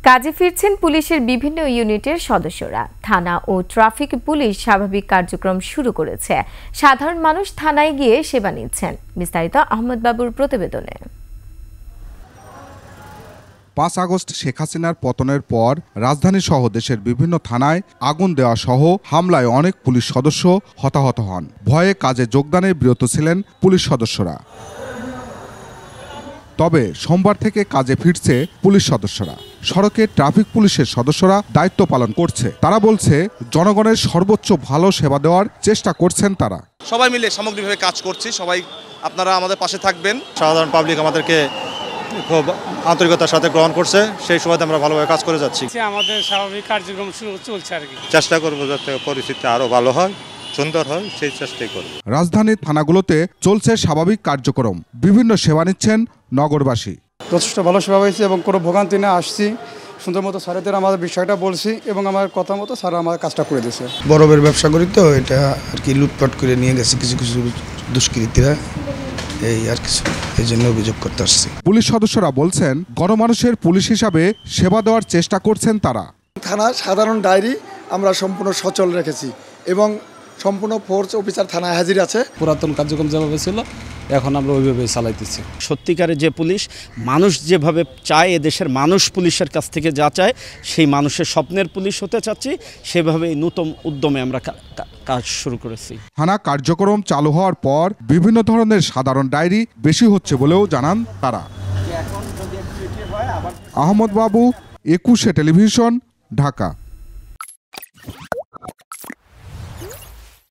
কাজে ফিরছেন পুলিশের বিভিন্ন ইউনিটের সদস্যরা। থানা ও ট্রাফিক পুলিশ স্বাভাবিক কার্যক্রম শুরু করেছে। সাধারণ মানুষ থানায় গিয়ে সেবা নিচ্ছেন। বিস্তারিত আহমদ বাবুর প্রতিবেদনে। ৫ আগস্ট শেখ হাসিনার পতনের পর রাজধানী সহ দেশের বিভিন্ন থানায় আগুন দেওয়া সহ হামলায় অনেক পুলিশ সদস্য হতাহত হন। ভয়ে কাজে যোগদানে বিরত ছিলেন পুলিশ সদস্যরা। তবে সোমবার থেকে কাজে ফিরছে পুলিশ সদস্যরা। সড়কে ট্রাফিক পুলিশের সদস্যরা দায়িত্ব পালন করছে। তারা বলছে, জনগণের সর্বোচ্চ ভালো সেবা দেওয়ার চেষ্টা করছেন তারা। সবাই মিলে সামগ্রিকভাবে কাজ করছি। সবাই আপনারা আমাদের পাশে থাকবেন। সাধারণ পাবলিক আমাদেরকে খুব আন্তরিকতার সাথে গ্রহণ করছে, সেই সময় আমরা ভালোভাবে কাজ করে যাচ্ছি। আমাদের স্বাভাবিক কার্যক্রম চলছে আর কি। চেষ্টা করবো যাতে পরিস্থিতি আরো ভালো হয়, সুন্দর হয়, সেই চেষ্টাই করব। রাজধানীর থানাগুলোতে চলছে স্বাভাবিক কার্যক্রম। বিভিন্ন সেবা নিচ্ছেন নগরবাসী। যথেষ্ট ভালো সেবা হয়েছে এবং কোনো ভোগান্তি না আসছি। সুন্দর মতো স্যারেদের আমাদের বিষয়টা বলছি এবং আমার কথা মতো স্যার আমার কাজটা করে দিয়েছে। বরফের ব্যবসা করি তো, এটা আর কি লুটপাট করে নিয়ে গেছে কিছু কিছু দুষ্কৃতীরা, এই আর কিছু, এই জন্য অভিযোগ করতে আসছি। পুলিশ সদস্যরা বলছেন, গণমানুষের পুলিশ হিসাবে সেবা দেওয়ার চেষ্টা করছেন তারা। থানা সাধারণ ডায়েরি আমরা সম্পূর্ণ সচল রেখেছি এবং সম্পূর্ণ ফোর্স অফিসার থানায় হাজির আছে। পুরাতন কার্যক্রম যেভাবে ছিল এখন আমরা ওইভাবেই চালাইতেছি। সত্যিকারের যে পুলিশ, মানুষ যেভাবে চায়, এদেশের মানুষ পুলিশের কাছ থেকে যা চায়, সেই মানুষের স্বপ্নের পুলিশ হতে চাচ্ছি। সেভাবে নতুন উদ্যমে আমরা কাজ শুরু করেছি। থানা কার্যক্রম চালু হওয়ার পর বিভিন্ন ধরনের সাধারণ ডায়েরি বেশি হচ্ছে বলেও জানান তারা। আহমদ বাবু, 21 টেলিভিশন, ঢাকা।